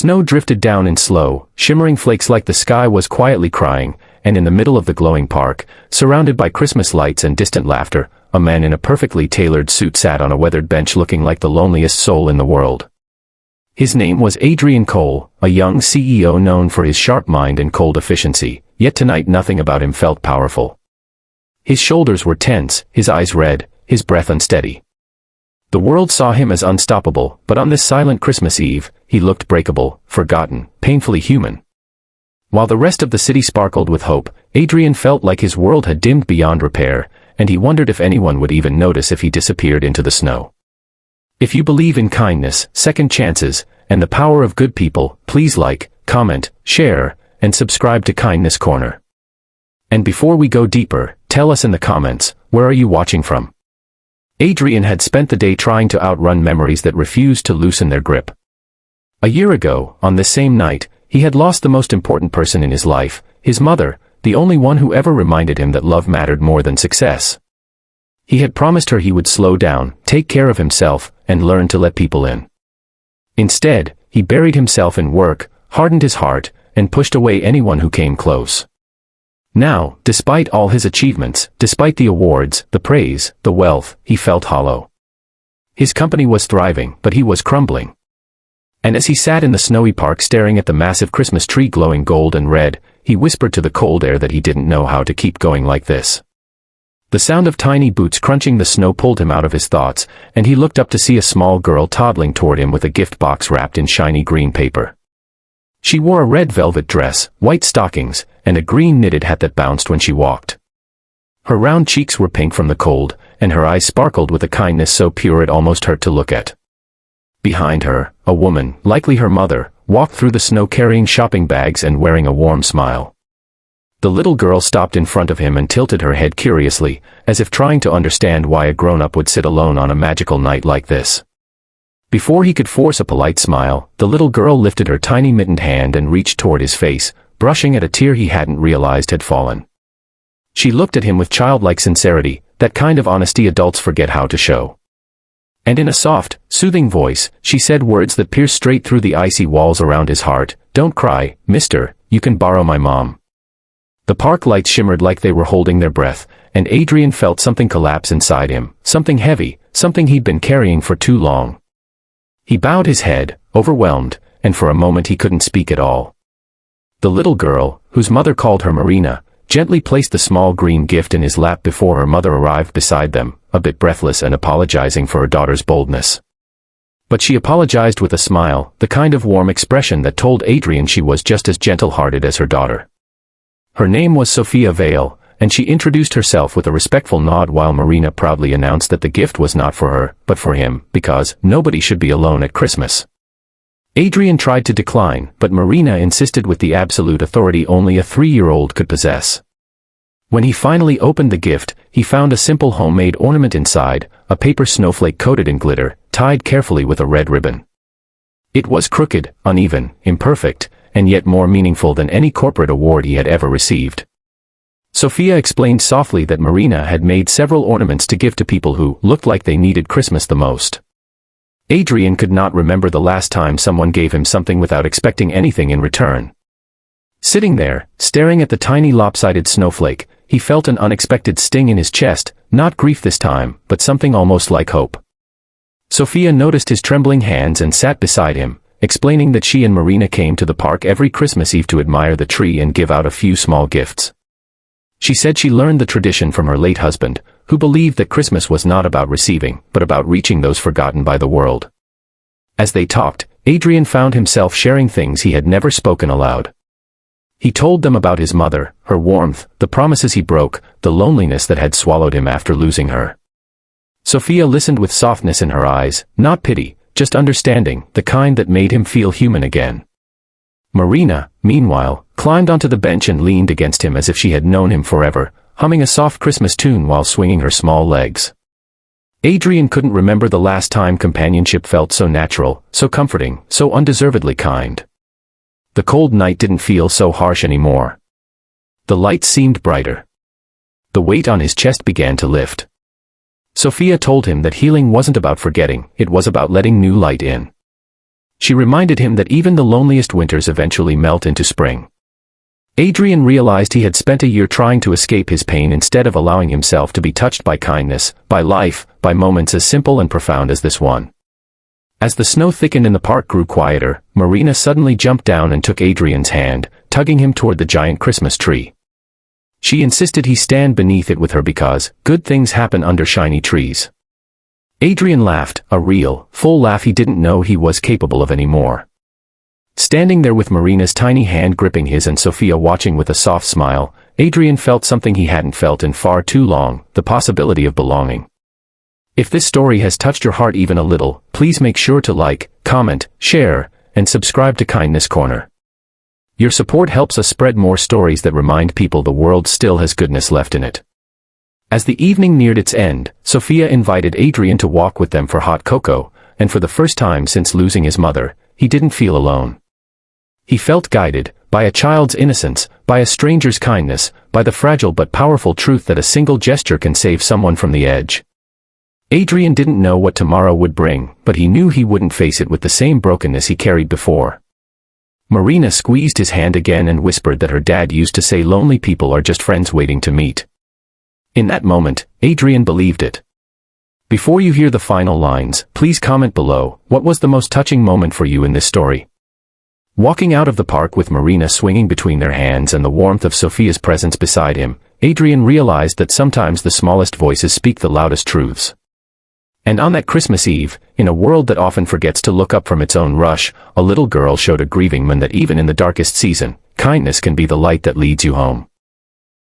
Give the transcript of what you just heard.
snow drifted down in slow, shimmering flakes like the sky was quietly crying, and in the middle of the glowing park, surrounded by Christmas lights and distant laughter, a man in a perfectly tailored suit sat on a weathered bench looking like the loneliest soul in the world. His name was Adrian Cole, a young CEO known for his sharp mind and cold efficiency, yet tonight nothing about him felt powerful. His shoulders were tense, his eyes red, his breath unsteady. The world saw him as unstoppable, but on this silent Christmas Eve, he looked breakable, forgotten, painfully human. While the rest of the city sparkled with hope, Adrian felt like his world had dimmed beyond repair, and he wondered if anyone would even notice if he disappeared into the snow. If you believe in kindness, second chances, and the power of good people, please like, comment, share, and subscribe to Kindness Corner. And before we go deeper, tell us in the comments, where are you watching from? Adrian had spent the day trying to outrun memories that refused to loosen their grip. A year ago, on this same night, he had lost the most important person in his life, his mother, the only one who ever reminded him that love mattered more than success. He had promised her he would slow down, take care of himself, and learn to let people in. Instead, he buried himself in work, hardened his heart, and pushed away anyone who came close. Now, despite all his achievements, despite the awards, the praise, the wealth, he felt hollow. His company was thriving, but he was crumbling. And as he sat in the snowy park staring at the massive Christmas tree glowing gold and red, he whispered to the cold air that he didn't know how to keep going like this. The sound of tiny boots crunching the snow pulled him out of his thoughts, and he looked up to see a small girl toddling toward him with a gift box wrapped in shiny green paper. She wore a red velvet dress, white stockings, and a green knitted hat that bounced when she walked. Her round cheeks were pink from the cold, and her eyes sparkled with a kindness so pure it almost hurt to look at. Behind her, a woman, likely her mother, walked through the snow carrying shopping bags and wearing a warm smile. The little girl stopped in front of him and tilted her head curiously, as if trying to understand why a grown-up would sit alone on a magical night like this. Before he could force a polite smile, the little girl lifted her tiny mittened hand and reached toward his face, brushing at a tear he hadn't realized had fallen. She looked at him with childlike sincerity, that kind of honesty adults forget how to show. And in a soft, soothing voice, she said words that pierced straight through the icy walls around his heart. "Don't cry, mister, you can borrow my mom." The park lights shimmered like they were holding their breath, and Adrian felt something collapse inside him, something heavy, something he'd been carrying for too long. He bowed his head, overwhelmed, and for a moment he couldn't speak at all. The little girl, whose mother called her Marina, gently placed the small green gift in his lap before her mother arrived beside them, a bit breathless and apologizing for her daughter's boldness. But she apologized with a smile, the kind of warm expression that told Adrian she was just as gentle-hearted as her daughter. Her name was Sophia Vale, and she introduced herself with a respectful nod while Marina proudly announced that the gift was not for her, but for him, because nobody should be alone at Christmas. Adrian tried to decline, but Marina insisted with the absolute authority only a 3-year-old could possess. When he finally opened the gift, he found a simple homemade ornament inside, a paper snowflake coated in glitter, tied carefully with a red ribbon. It was crooked, uneven, imperfect, and yet more meaningful than any corporate award he had ever received. Sophia explained softly that Marina had made several ornaments to give to people who looked like they needed Christmas the most. Adrian could not remember the last time someone gave him something without expecting anything in return. Sitting there, staring at the tiny lopsided snowflake, he felt an unexpected sting in his chest, not grief this time, but something almost like hope. Sophia noticed his trembling hands and sat beside him, explaining that she and Marina came to the park every Christmas Eve to admire the tree and give out a few small gifts. She said she learned the tradition from her late husband, who believed that Christmas was not about receiving, but about reaching those forgotten by the world. As they talked, Adrian found himself sharing things he had never spoken aloud. He told them about his mother, her warmth, the promises he broke, the loneliness that had swallowed him after losing her. Sophia listened with softness in her eyes, not pity, just understanding, the kind that made him feel human again. Marina, meanwhile, climbed onto the bench and leaned against him as if she had known him forever, humming a soft Christmas tune while swinging her small legs. Adrian couldn't remember the last time companionship felt so natural, so comforting, so undeservedly kind. The cold night didn't feel so harsh anymore. The lights seemed brighter. The weight on his chest began to lift. Sophia told him that healing wasn't about forgetting, it was about letting new light in. She reminded him that even the loneliest winters eventually melt into spring. Adrian realized he had spent a year trying to escape his pain instead of allowing himself to be touched by kindness, by life, by moments as simple and profound as this one. As the snow thickened and the park grew quieter, Marina suddenly jumped down and took Adrian's hand, tugging him toward the giant Christmas tree. She insisted he stand beneath it with her because good things happen under shiny trees. Adrian laughed, a real, full laugh he didn't know he was capable of anymore. Standing there with Marina's tiny hand gripping his and Sophia watching with a soft smile, Adrian felt something he hadn't felt in far too long, the possibility of belonging. If this story has touched your heart even a little, please make sure to like, comment, share, and subscribe to Kindness Corner. Your support helps us spread more stories that remind people the world still has goodness left in it. As the evening neared its end, Sophia invited Adrian to walk with them for hot cocoa, and for the first time since losing his mother, he didn't feel alone. He felt guided, by a child's innocence, by a stranger's kindness, by the fragile but powerful truth that a single gesture can save someone from the edge. Adrian didn't know what tomorrow would bring, but he knew he wouldn't face it with the same brokenness he carried before. Marina squeezed his hand again and whispered that her dad used to say lonely people are just friends waiting to meet. In that moment, Adrian believed it. Before you hear the final lines, please comment below, what was the most touching moment for you in this story? Walking out of the park with Marina swinging between their hands and the warmth of Sophia's presence beside him, Adrian realized that sometimes the smallest voices speak the loudest truths. And on that Christmas Eve, in a world that often forgets to look up from its own rush, a little girl showed a grieving man that even in the darkest season, kindness can be the light that leads you home.